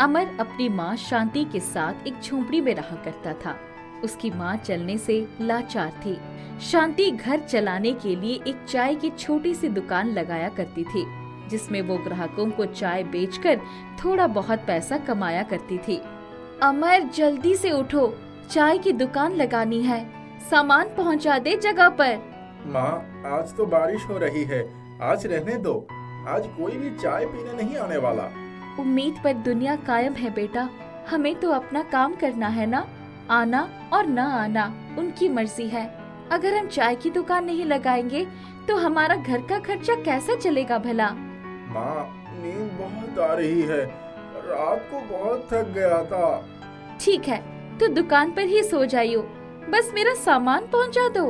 अमर अपनी माँ शांति के साथ एक झोंपड़ी में रहा करता था। उसकी माँ चलने से लाचार थी। शांति घर चलाने के लिए एक चाय की छोटी सी दुकान लगाया करती थी, जिसमें वो ग्राहकों को चाय बेचकर थोड़ा बहुत पैसा कमाया करती थी। अमर जल्दी से उठो, चाय की दुकान लगानी है, सामान पहुंचा दे जगह पर। माँ, आज तो बारिश हो रही है, आज रहने दो। आज कोई भी चाय पीने नहीं आने वाला। उम्मीद पर दुनिया कायम है बेटा, हमें तो अपना काम करना है ना। आना और न आना उनकी मर्जी है। अगर हम चाय की दुकान नहीं लगाएंगे तो हमारा घर का खर्चा कैसे चलेगा भला। माँ, नींद बहुत आ रही है, रात को बहुत थक गया था। ठीक है, तो दुकान पर ही सो जाइयो, बस मेरा सामान पहुंचा दो।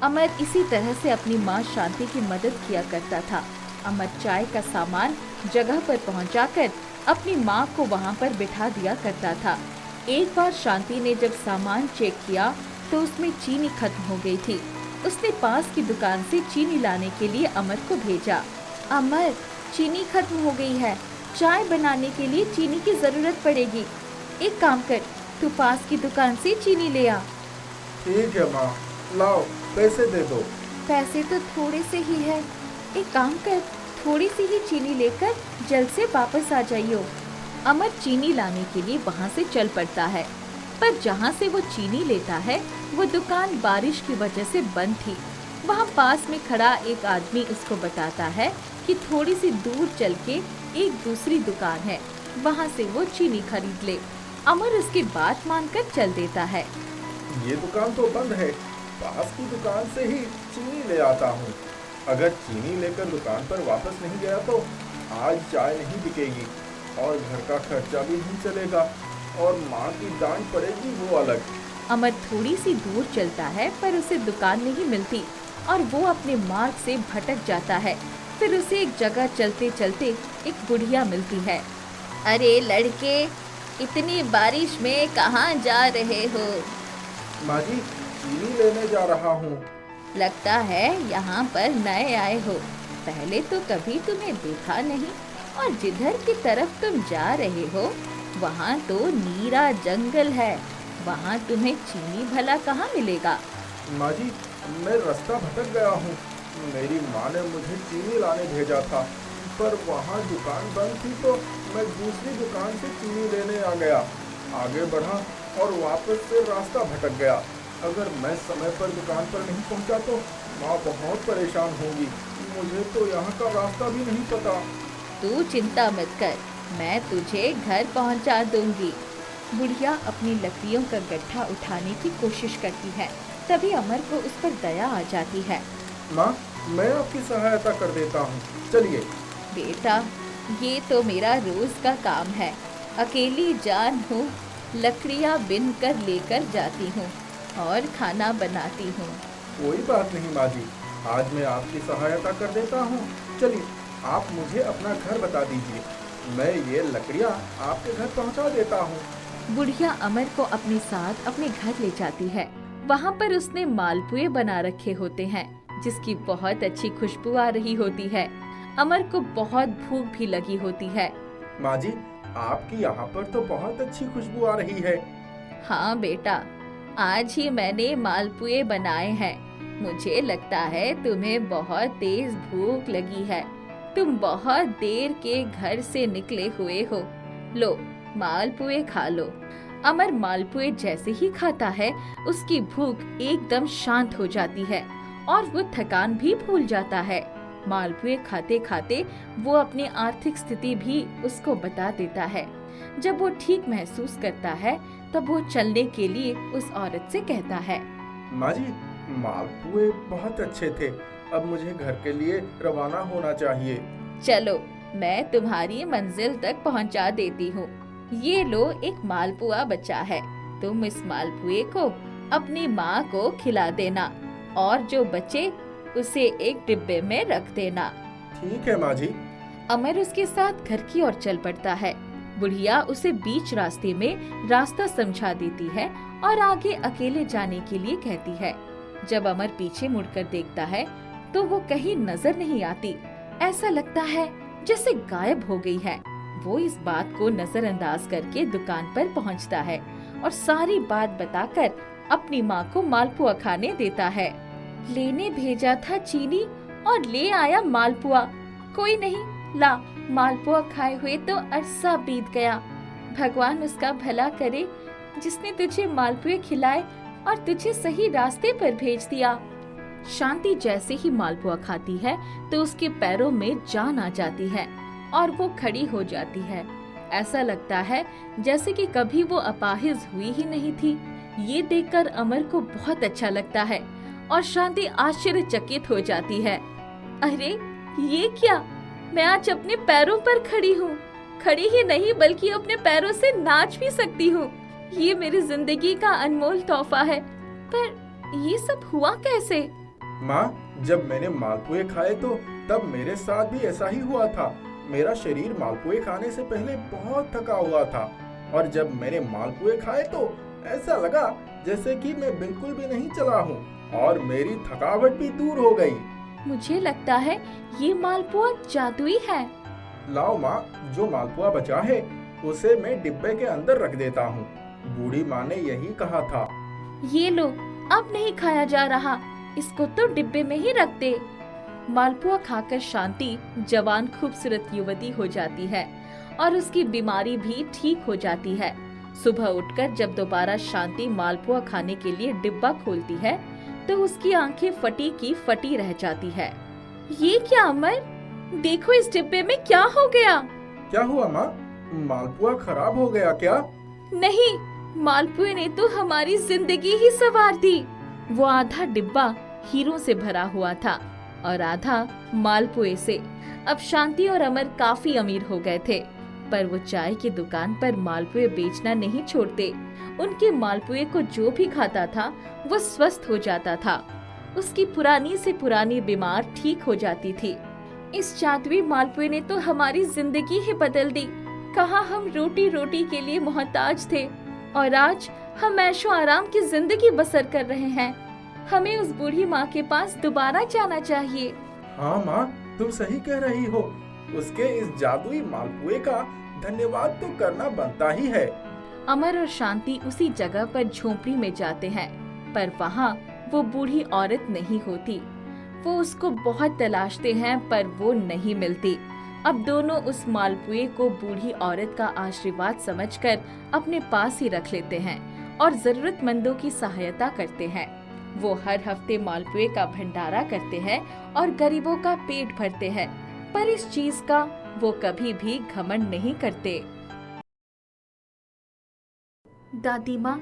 अमर इसी तरह से अपनी माँ शांति की मदद किया करता था। अमर चाय का सामान जगह पर पहुंचाकर अपनी माँ को वहाँ पर बिठा दिया करता था। एक बार शांति ने जब सामान चेक किया तो उसमें चीनी खत्म हो गई थी। उसने पास की दुकान से चीनी लाने के लिए अमर को भेजा। अमर, चीनी खत्म हो गई है, चाय बनाने के लिए चीनी की जरूरत पड़ेगी। एक काम कर, तू पास की दुकान से चीनी ले आ। ठीक है माँ, लाओ पैसे दे दो। पैसे तो थोड़े से ही है, एक काम कर, थोड़ी सी ही चीनी लेकर जल्द से वापस आ जाइयो। अमर चीनी लाने के लिए वहाँ से चल पड़ता है, पर जहाँ से वो चीनी लेता है वो दुकान बारिश की वजह से बंद थी। वहाँ पास में खड़ा एक आदमी उसको बताता है कि थोड़ी सी दूर चल के एक दूसरी दुकान है, वहाँ से वो चीनी खरीद ले। अमर उसकी बात मानकर चल देता है। ये दुकान तो बंद है, पास की दुकान से ही चीनी ले आता हूँ। अगर चीनी लेकर दुकान पर वापस नहीं गया तो आज चाय नहीं बिकेगी और घर का खर्चा भी नहीं चलेगा और माँ की डांट पड़ेगी वो अलग। अमर थोड़ी सी दूर चलता है पर उसे दुकान नहीं मिलती और वो अपने मार्ग से भटक जाता है। फिर उसे एक जगह चलते चलते एक बुढ़िया मिलती है। अरे लड़के, इतनी बारिश में कहाँ जा रहे हो? माँ जी, चीनी लेने जा रहा हूँ। लगता है यहाँ पर नए आए हो, पहले तो कभी तुम्हें देखा नहीं और जिधर की तरफ तुम जा रहे हो वहाँ तो नीरा जंगल है, वहाँ तुम्हें चीनी भला कहाँ मिलेगा? माँ जी, मैं रास्ता भटक गया हूँ। मेरी माँ ने मुझे चीनी लाने भेजा था, पर वहाँ दुकान बंद थी तो मैं दूसरी दुकान से चीनी लेने आ गया। आगे बढ़ा और वापस से रास्ता भटक गया। अगर मैं समय पर दुकान पर नहीं पहुँचा तो माँ बहुत परेशान होगी। मुझे तो यहाँ का रास्ता भी नहीं पता। तू चिंता मत कर, मैं तुझे घर पहुँचा दूंगी। बुढ़िया अपनी लकड़ियों का गड्ढा उठाने की कोशिश करती है, तभी अमर को उस पर दया आ जाती है। माँ, मैं आपकी सहायता कर देता हूँ, चलिए। बेटा, ये तो मेरा रोज का काम है, अकेली जान हूँ, लकड़ियाँ बिन कर लेकर जाती हूँ और खाना बनाती हूँ। कोई बात नहीं माँ जी, आज मैं आपकी सहायता कर देता हूँ। चलिए, आप मुझे अपना घर बता दीजिए, मैं ये लकड़ियाँ आपके घर पहुँचा देता हूँ। बुढ़िया अमर को अपने साथ अपने घर ले जाती है। वहाँ पर उसने मालपुए बना रखे होते हैं, जिसकी बहुत अच्छी खुशबू आ रही होती है। अमर को बहुत भूख भी लगी होती है। माँ जी, आपकी यहाँ पर तो बहुत अच्छी खुशबू आ रही है। हाँ बेटा, आज ही मैंने मालपुए बनाए हैं। मुझे लगता है तुम्हें बहुत तेज भूख लगी है, तुम बहुत देर के घर से निकले हुए हो। लो, मालपुए खा लो। अमर मालपुए जैसे ही खाता है उसकी भूख एकदम शांत हो जाती है और वो थकान भी भूल जाता है। मालपुए खाते खाते वो अपनी आर्थिक स्थिति भी उसको बता देता है। जब वो ठीक महसूस करता है तब वो चलने के लिए उस औरत से कहता है। माँ जी, मालपुए बहुत अच्छे थे, अब मुझे घर के लिए रवाना होना चाहिए। चलो, मैं तुम्हारी मंजिल तक पहुंचा देती हूँ। ये लो, एक मालपुआ बचा है, तुम इस मालपुए को अपनी माँ को खिला देना और जो बचे उसे एक डिब्बे में रख देना। ठीक है माँ जी। अमर उसके साथ घर की ओर चल पड़ता है। बुढ़िया उसे बीच रास्ते में रास्ता समझा देती है और आगे अकेले जाने के लिए कहती है। जब अमर पीछे मुड़कर देखता है तो वो कहीं नजर नहीं आती। ऐसा लगता है जैसे गायब हो गई है। वो इस बात को नजरअंदाज करके दुकान पर पहुंचता है और सारी बात बताकर अपनी माँ को मालपुआ खाने देता है। लेने भेजा था चीनी और ले आया मालपुआ। कोई नहीं, ला, मालपुआ खाए हुए तो अरसा बीत गया। भगवान उसका भला करे जिसने तुझे मालपुए खिलाए और तुझे सही रास्ते पर भेज दिया। शांति जैसे ही मालपुआ खाती है तो उसके पैरों में जान आ जाती है और वो खड़ी हो जाती है। ऐसा लगता है जैसे कि कभी वो अपाहिज हुई ही नहीं थी। ये देखकर अमर को बहुत अच्छा लगता है और शांति आश्चर्यचकित हो जाती है। अरे ये क्या, मैं आज अपने पैरों पर खड़ी हूँ। खड़ी ही नहीं बल्कि अपने पैरों से नाच भी सकती हूँ। ये मेरी जिंदगी का अनमोल तोहफा है। पर ये सब हुआ कैसे? माँ, जब मैंने मालपुए खाए तो तब मेरे साथ भी ऐसा ही हुआ था। मेरा शरीर मालपुए खाने से पहले बहुत थका हुआ था और जब मैंने मालपुए खाए तो ऐसा लगा जैसे कि मैं बिल्कुल भी नहीं चला हूँ और मेरी थकावट भी दूर हो गई। मुझे लगता है ये मालपुआ जादुई है। लाओ माँ, जो मालपुआ बचा है उसे मैं डिब्बे के अंदर रख देता हूँ। बूढ़ी माँ ने यही कहा था। ये लो, अब नहीं खाया जा रहा, इसको तो डिब्बे में ही रख दे। मालपुआ खाकर शांति जवान खूबसूरत युवती हो जाती है और उसकी बीमारी भी ठीक हो जाती है। सुबह उठकर जब दोबारा शांति मालपुआ खाने के लिए डिब्बा खोलती है तो उसकी आंखें फटी की फटी रह जाती है। ये क्या अमर, देखो इस डिब्बे में क्या हो गया। क्या हुआ माँ, मालपुआ खराब हो गया क्या? नहीं, मालपुए ने तो हमारी जिंदगी ही संवार दी। वो आधा डिब्बा हीरों से भरा हुआ था और आधा मालपुए से। अब शांति और अमर काफी अमीर हो गए थे, पर वो चाय की दुकान पर मालपुए बेचना नहीं छोड़ते। उनके मालपुए को जो भी खाता था वो स्वस्थ हो जाता था। उसकी पुरानी से पुरानी बीमार ठीक हो जाती थी। इस जादुई मालपुए ने तो हमारी जिंदगी ही बदल दी। कहाँ हम रोटी रोटी के लिए मोहताज थे और आज हम ऐशो आराम की जिंदगी बसर कर रहे हैं। हमें उस बूढ़ी माँ के पास दोबारा जाना चाहिए। हाँ माँ, तुम सही कह रही हो। उसके इस जादुई मालपुए का धन्यवाद तो करना बनता ही है। अमर और शांति उसी जगह पर झोपड़ी में जाते हैं, पर वहाँ वो बूढ़ी औरत नहीं होती। वो उसको बहुत तलाशते हैं पर वो नहीं मिलती। अब दोनों उस मालपुए को बूढ़ी औरत का आशीर्वाद समझकर अपने पास ही रख लेते हैं और जरूरतमंदों की सहायता करते हैं। वो हर हफ्ते मालपुए का भंडारा करते हैं और गरीबों का पेट भरते हैं, पर इस चीज का वो कभी भी घमंड नहीं करते। दादी माँ,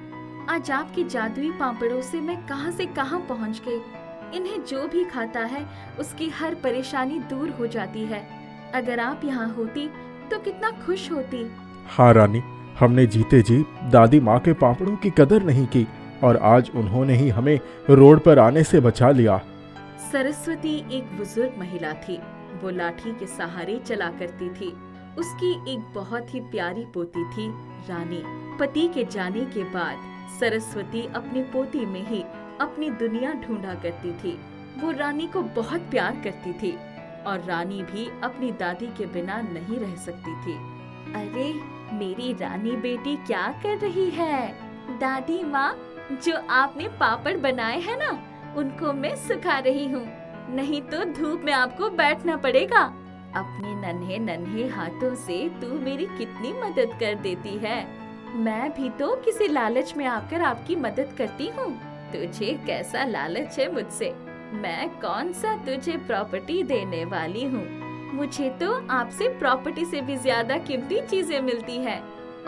आज आपके जादुई पापड़ों से मैं कहां से कहां पहुंच गई। इन्हें जो भी खाता है उसकी हर परेशानी दूर हो जाती है। अगर आप यहाँ होती तो कितना खुश होती। हाँ रानी, हमने जीते जी दादी माँ के पापड़ों की कदर नहीं की और आज उन्होंने ही हमें रोड पर आने से बचा लिया। सरस्वती एक बुजुर्ग महिला थी। वो लाठी के सहारे चला करती थी। उसकी एक बहुत ही प्यारी पोती थी, रानी। पति के जाने के बाद सरस्वती अपनी पोती में ही अपनी दुनिया ढूंढा करती थी। वो रानी को बहुत प्यार करती थी और रानी भी अपनी दादी के बिना नहीं रह सकती थी। अरे मेरी रानी बेटी क्या कर रही है? दादी माँ, जो आपने पापड़ बनाए हैं ना, उनको मैं सुखा रही हूँ, नहीं तो धूप में आपको बैठना पड़ेगा। अपने नन्हे नन्हे हाथों से तू मेरी कितनी मदद कर देती है। मैं भी तो किसी लालच में आकर आपकी मदद करती हूँ। तुझे कैसा लालच है मुझसे? मैं कौन सा तुझे प्रॉपर्टी देने वाली हूँ। मुझे तो आपसे प्रॉपर्टी से भी ज्यादा कीमती चीजें मिलती है।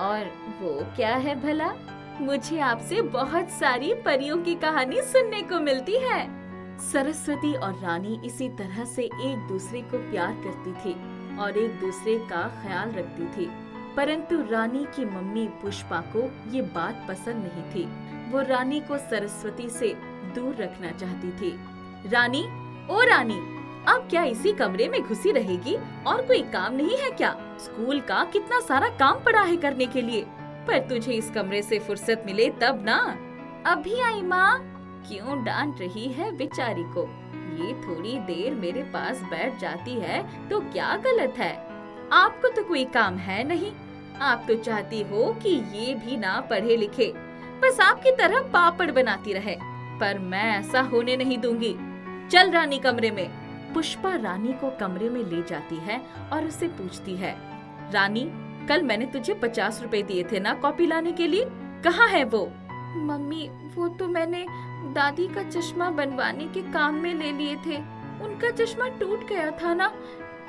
और वो क्या है भला? मुझे आपसे बहुत सारी परियों की कहानी सुनने को मिलती है। सरस्वती और रानी इसी तरह से एक दूसरे को प्यार करती थी और एक दूसरे का ख्याल रखती थी, परंतु रानी की मम्मी पुष्पा को ये बात पसंद नहीं थी। वो रानी को सरस्वती से दूर रखना चाहती थी। रानी, ओ रानी, अब क्या इसी कमरे में घुसी रहेगी? और कोई काम नहीं है क्या? स्कूल का कितना सारा काम पड़ा है करने के लिए, पर तुझे इस कमरे से फुर्सत मिले तब ना। अभी आई माँ। क्यों डांट रही है बेचारी को? ये थोड़ी देर मेरे पास बैठ जाती है तो क्या गलत है? आपको तो कोई काम है नहीं। आप तो चाहती हो कि ये भी ना पढ़े लिखे, बस आपकी तरह पापड़ बनाती रहे, पर मैं ऐसा होने नहीं दूंगी। चल रानी कमरे में। पुष्पा रानी को कमरे में ले जाती है और उससे पूछती है, रानी कल मैंने तुझे 50 रुपए दिए थे ना कॉपी लाने के लिए, कहाँ है वो? मम्मी वो तो मैंने दादी का चश्मा बनवाने के काम में ले लिए थे, उनका चश्मा टूट गया था ना,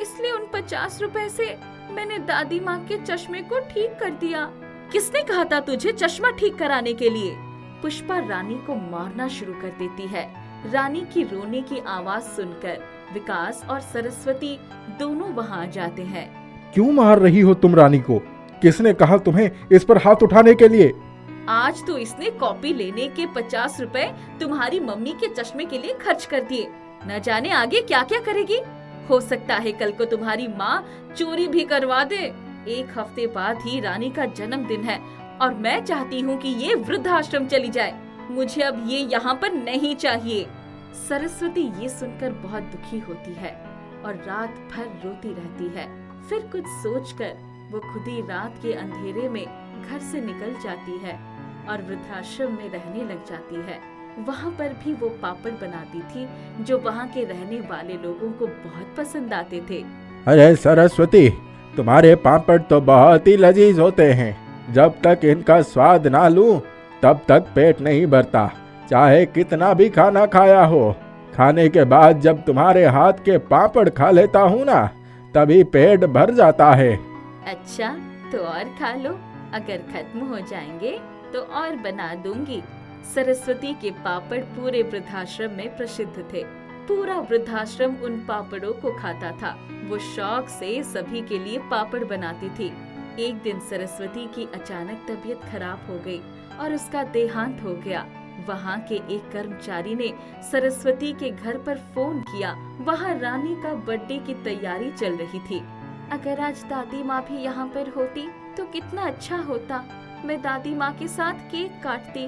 इसलिए उन 50 रुपए से मैंने दादी माँ के चश्मे को ठीक कर दिया। किसने कहा था तुझे चश्मा ठीक कराने के लिए? पुष्पा रानी को मारना शुरू कर देती है। रानी की रोने की आवाज सुनकर विकास और सरस्वती दोनों वहाँ आ जाते हैं। क्यों मार रही हो तुम रानी को? किसने कहा तुम्हें इस पर हाथ उठाने के लिए? आज तो इसने कॉपी लेने के 50 रुपए तुम्हारी मम्मी के चश्मे के लिए खर्च कर दिए, न जाने आगे क्या क्या करेगी। हो सकता है कल को तुम्हारी माँ चोरी भी करवा दे। 1 हफ्ते बाद ही रानी का जन्मदिन है और मैं चाहती हूँ कि ये वृद्धाश्रम चली जाए। मुझे अब ये यहाँ पर नहीं चाहिए। सरस्वती ये सुनकर बहुत दुखी होती है और रात भर रोती रहती है। फिर कुछ सोचकर वो खुद ही रात के अंधेरे में घर से निकल जाती है और वृद्धाश्रम में रहने लग जाती है। वहाँ पर भी वो पापड़ बनाती थी जो वहाँ के रहने वाले लोगों को बहुत पसंद आते थे। अरे सरस्वती, तुम्हारे पापड़ तो बहुत ही लजीज होते हैं। जब तक इनका स्वाद ना लूं, तब तक पेट नहीं भरता, चाहे कितना भी खाना खाया हो। खाने के बाद जब तुम्हारे हाथ के पापड़ खा लेता हूँ ना, तभी पेट भर जाता है। अच्छा तो और खा लो, अगर खत्म हो जाएंगे तो और बना दूंगी। सरस्वती के पापड़ पूरे वृद्धाश्रम में प्रसिद्ध थे। पूरा वृद्धाश्रम उन पापड़ों को खाता था। वो शौक से सभी के लिए पापड़ बनाती थी। एक दिन सरस्वती की अचानक तबीयत खराब हो गई और उसका देहांत हो गया। वहाँ के एक कर्मचारी ने सरस्वती के घर पर फोन किया। वहाँ रानी का बर्थडे की तैयारी चल रही थी। अगर आज दादी माँ भी यहाँ पर होती तो कितना अच्छा होता। मैं दादी माँ के साथ केक काटती।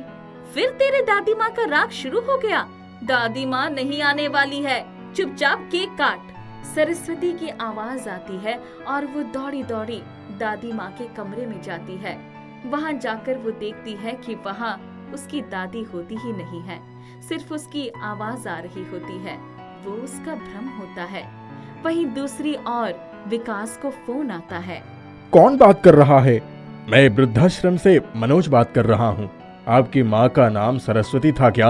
फिर तेरे दादी माँ का राग शुरू हो गया। दादी माँ नहीं आने वाली है, चुपचाप केक काट। सरस्वती की आवाज आती है और वो दौड़ी दौड़ी दादी माँ के कमरे में जाती है। वहाँ जाकर वो देखती है कि वहाँ उसकी दादी होती ही नहीं है, सिर्फ उसकी आवाज आ रही होती है। वो उसका भ्रम होता है। वहीं दूसरी ओर विकास को फोन आता है। कौन बात कर रहा है? मैं वृद्धाश्रम से मनोज बात कर रहा हूँ। आपकी माँ का नाम सरस्वती था क्या?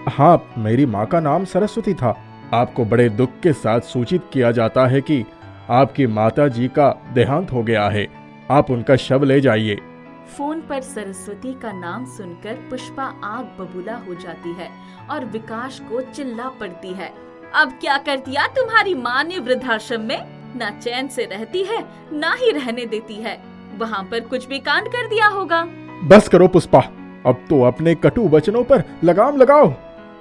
हाँ, मेरी माँ का नाम सरस्वती था। आपको बड़े दुख के साथ सूचित किया जाता है कि आपकी माता जी का देहांत हो गया है। आप उनका शव ले जाइए। फोन पर सरस्वती का नाम सुनकर पुष्पा आग बबूला हो जाती है और विकास को चिल्ला पड़ती है। अब क्या कर दिया तुम्हारी माँ ने वृद्धाश्रम में? ना चैन से रहती है, ना ही रहने देती है। वहाँ पर कुछ भी कांड कर दिया होगा। बस करो पुष्पा, अब तो अपने कटु वचनों पर लगाम लगाओ।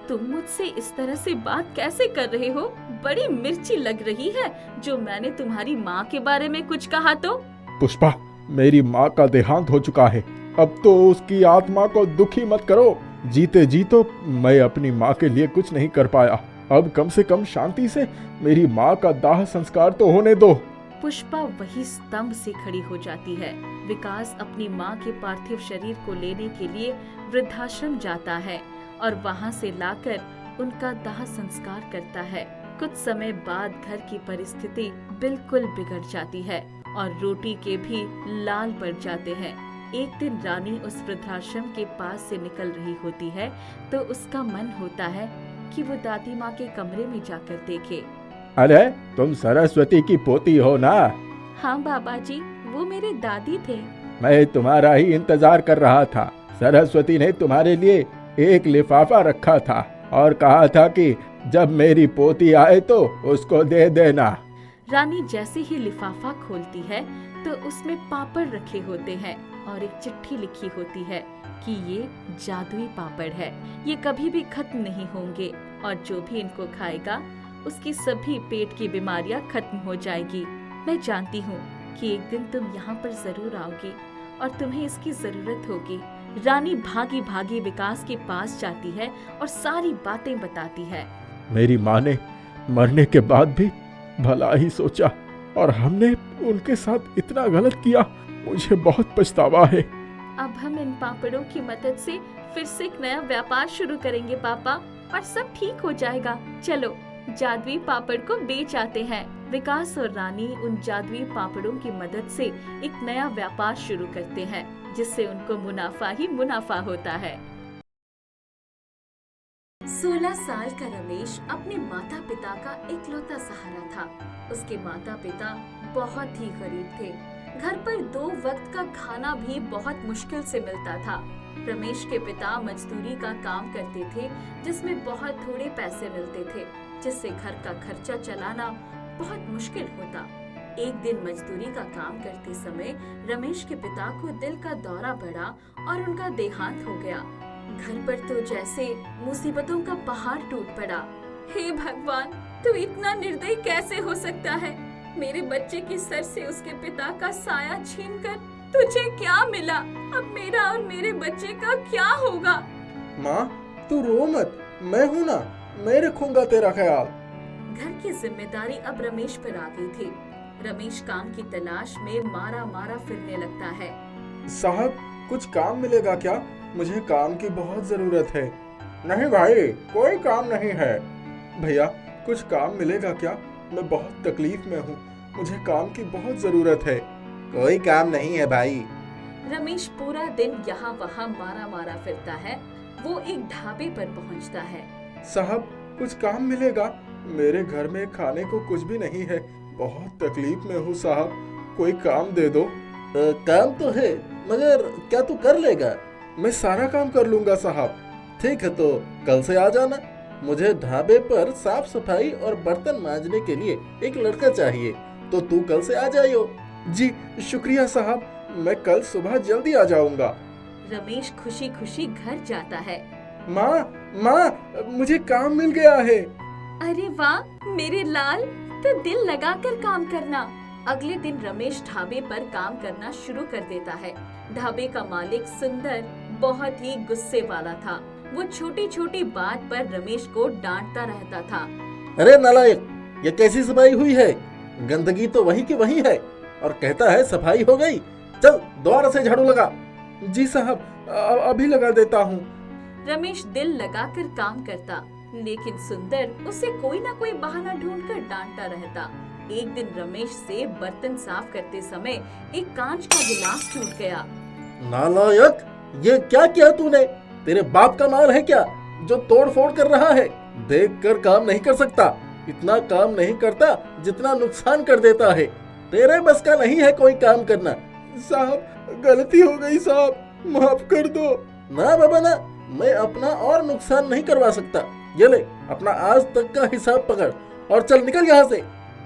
तुम मुझसे इस तरह से बात कैसे कर रहे हो? बड़ी मिर्ची लग रही है। जो मैंने तुम्हारी माँ के बारे में कुछ कहा तो? पुष्पा, मेरी माँ का देहांत हो चुका है। अब तो उसकी आत्मा को दुखी मत करो। जीते जी तो मैं अपनी माँ के लिए कुछ नहीं कर पाया। अब कम से कम शांति से मेरी माँ का दाह संस्कार तो होने दो। पुष्पा वही स्तंभ से खड़ी हो जाती है। विकास अपनी माँ के पार्थिव शरीर को लेने के लिए वृद्धाश्रम जाता है और वहाँ से लाकर उनका दाह संस्कार करता है। कुछ समय बाद घर की परिस्थिति बिल्कुल बिगड़ जाती है और रोटी के भी लाल पड़ जाते हैं। एक दिन रानी उस वृद्धाश्रम के पास से निकल रही होती है तो उसका मन होता है कि वो दादी माँ के कमरे में जाकर देखे। अरे, तुम सरस्वती की पोती हो ना? हाँ बाबा जी, वो मेरे दादी थे। मैं तुम्हारा ही इंतजार कर रहा था। सरस्वती ने तुम्हारे लिए एक लिफाफा रखा था और कहा था कि जब मेरी पोती आए तो उसको दे देना। रानी जैसे ही लिफाफा खोलती है तो उसमें पापड़ रखे होते हैं और एक चिट्ठी लिखी होती है कि ये जादुई पापड़ है, ये कभी भी खत्म नहीं होंगे और जो भी इनको खाएगा उसकी सभी पेट की बीमारियां खत्म हो जाएगी। मैं जानती हूँ कि एक दिन तुम यहाँ पर जरूर आओगी और तुम्हें इसकी जरूरत होगी। रानी भागी भागी विकास के पास जाती है और सारी बातें बताती है। मेरी माँ ने मरने के बाद भी भला ही सोचा। और हमने उनके साथ इतना गलत किया। मुझे बहुत पछतावा है। अब हम इन पापड़ों की मदद से फिर से एक नया व्यापार शुरू करेंगे पापा, और सब ठीक हो जाएगा। चलो जादुई पापड़ को बेच आते हैं। विकास और रानी उन जादुई पापड़ों की मदद से एक नया व्यापार शुरू करते हैं, जिससे उनको मुनाफा ही मुनाफा होता है। 16 साल का रमेश अपने माता पिता का इकलौता सहारा था। उसके माता पिता बहुत ही गरीब थे। घर पर 2 वक्त का खाना भी बहुत मुश्किल से मिलता था। रमेश के पिता मजदूरी का काम करते थे, जिसमें बहुत थोड़े पैसे मिलते थे, जिससे घर का खर्चा चलाना बहुत मुश्किल होता। एक दिन मजदूरी का काम करते समय रमेश के पिता को दिल का दौरा पड़ा और उनका देहांत हो गया। घर पर तो जैसे मुसीबतों का पहाड़ टूट पड़ा। हे भगवान, तू इतना निर्दयी कैसे हो सकता है? मेरे बच्चे के सर से उसके पिता का साया छीनकर तुझे क्या मिला? अब मेरा और मेरे बच्चे का क्या होगा? माँ, तू रो मत, मैं हूँ ना, मैं रखूंगा तेरा ख्याल। घर की जिम्मेदारी अब रमेश पर आ गई थी। रमेश काम की तलाश में मारा मारा फिरने लगता है। साहब, कुछ काम मिलेगा क्या? मुझे काम की बहुत जरूरत है। नहीं भाई, कोई काम नहीं है। भैया, कुछ काम मिलेगा क्या? मैं बहुत तकलीफ में हूँ, मुझे काम की बहुत जरूरत है। कोई काम नहीं है भाई। रमेश पूरा दिन यहाँ वहाँ मारा मारा फिरता है। वो एक ढाबे पर पहुँचता है। साहब, कुछ काम मिलेगा? मेरे घर में खाने को कुछ भी नहीं है, बहुत तकलीफ में हूँ साहब, कोई काम दे दो। काम तो है, मगर क्या तू कर लेगा? मैं सारा काम कर लूंगा साहब। ठीक है, तो कल से आ जाना। मुझे ढाबे पर साफ सफाई और बर्तन मांजने के लिए एक लड़का चाहिए, तो तू कल से आ जाइयो। जी शुक्रिया साहब, मैं कल सुबह जल्दी आ जाऊंगा। रमेश खुशी खुशी घर जाता है। माँ, मुझे काम मिल गया है। अरे वाह मेरे लाल, तो दिल लगाकर काम करना। अगले दिन रमेश ढाबे पर काम करना शुरू कर देता है। ढाबे का मालिक सुंदर बहुत ही गुस्से वाला था। वो छोटी छोटी बात पर रमेश को डांटता रहता था। अरे नालायक, ये कैसी सफाई हुई है? गंदगी तो वही की वही है, और कहता है सफाई हो गई। चल दोबारा से झाड़ू लगा। जी साहब, अभी लगा देता हूँ। रमेश दिल लगाकर काम करता, लेकिन सुंदर उसे कोई ना कोई बहाना ढूंढकर डांटता रहता। एक दिन रमेश से बर्तन साफ करते समय एक कांच का गिलास टूट गया। नालायक, ये क्या किया तूने? तेरे बाप का माल है क्या जो तोड़ फोड़ कर रहा है? देख कर काम नहीं कर सकता, इतना काम नहीं करता जितना नुकसान कर देता है। तेरे बस का नहीं है कोई काम करना। साहब, गलती हो गई साहब, माफ कर दो। ना बाबा ना, मैं अपना और नुकसान नहीं करवा सकता। ये ले अपना आज तक का हिसाब पकड़ और चल निकल यहाँ से।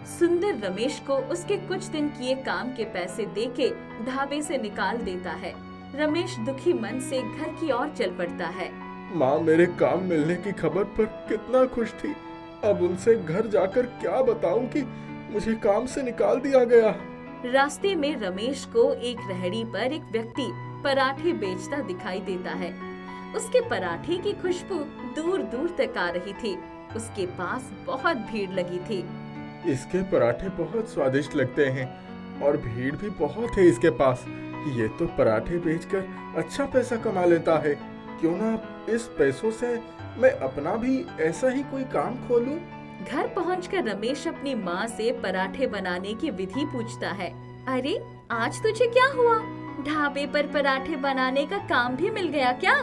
सुंदर रमेश को उसके कुछ दिन किए काम के पैसे देके ढाबे से निकाल देता है। रमेश दुखी मन से घर की ओर चल पड़ता है। माँ मेरे काम मिलने की खबर पर कितना खुश थी। अब उनसे घर जाकर क्या बताऊं कि मुझे काम से निकाल दिया गया। रास्ते में रमेश को एक रेहड़ी पर एक व्यक्ति पराठे बेचता दिखाई देता है। उसके पराठे की खुशबू दूर दूर तक आ रही थी। उसके पास बहुत भीड़ लगी थी। इसके पराठे बहुत स्वादिष्ट लगते हैं और भीड़ भी बहुत है इसके पास। ये तो पराठे बेचकर अच्छा पैसा कमा लेता है। क्यों ना इस पैसों से मैं अपना भी ऐसा ही कोई काम खोलूं। घर पहुंचकर रमेश अपनी माँ से पराठे बनाने की विधि पूछता है। अरे आज तुझे क्या हुआ? ढाबे पर पराठे बनाने का काम भी मिल गया क्या?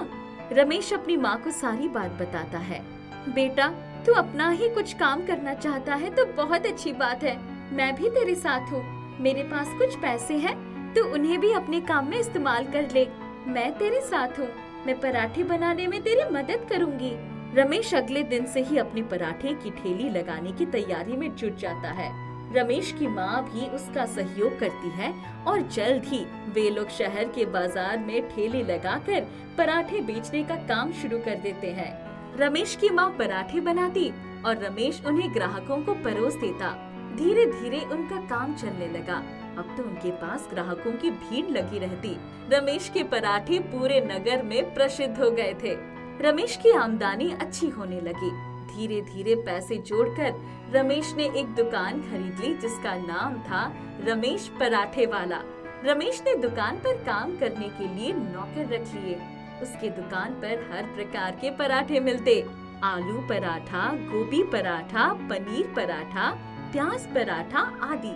रमेश अपनी माँ को सारी बात बताता है। बेटा, तू अपना ही कुछ काम करना चाहता है तो बहुत अच्छी बात है। मैं भी तेरे साथ हूँ। मेरे पास कुछ पैसे हैं, तो उन्हें भी अपने काम में इस्तेमाल कर ले। मैं तेरे साथ हूँ। मैं पराठे बनाने में तेरी मदद करूँगी। रमेश अगले दिन से ही अपने पराठे की ठेली लगाने की तैयारी में जुट जाता है। रमेश की माँ भी उसका सहयोग करती है और जल्द ही वे लोग शहर के बाजार में ठेली लगाकर पराठे बेचने का काम शुरू कर देते हैं। रमेश की माँ पराठे बनाती और रमेश उन्हें ग्राहकों को परोस देता। धीरे धीरे उनका काम चलने लगा। अब तो उनके पास ग्राहकों की भीड़ लगी रहती। रमेश के पराठे पूरे नगर में प्रसिद्ध हो गए थे। रमेश की आमदनी अच्छी होने लगी। धीरे धीरे पैसे जोड़कर रमेश ने एक दुकान खरीद ली जिसका नाम था रमेश पराठे वाला। रमेश ने दुकान पर काम करने के लिए नौकर रख लिए। उसके दुकान पर हर प्रकार के पराठे मिलते, आलू पराठा, गोभी पराठा, पनीर पराठा, प्याज पराठा आदि।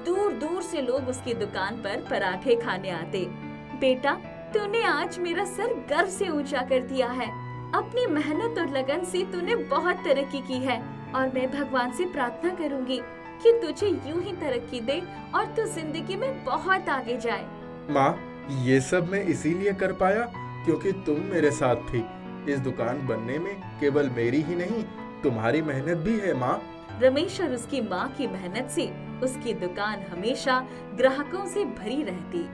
दूर दूर से लोग उसकी दुकान पर पराठे खाने आते। बेटा, तूने आज मेरा सर गर्व से ऊंचा कर दिया है। अपनी मेहनत और लगन से तूने बहुत तरक्की की है और मैं भगवान से प्रार्थना करूंगी कि तुझे यूं ही तरक्की दे और तू जिंदगी में बहुत आगे जाए। माँ, ये सब मैं इसीलिए कर पाया क्योंकि तुम मेरे साथ थी। इस दुकान बनने में केवल मेरी ही नहीं, तुम्हारी मेहनत भी है माँ। रमेश और उसकी माँ की मेहनत से उसकी दुकान हमेशा ग्राहकों से भरी रहती।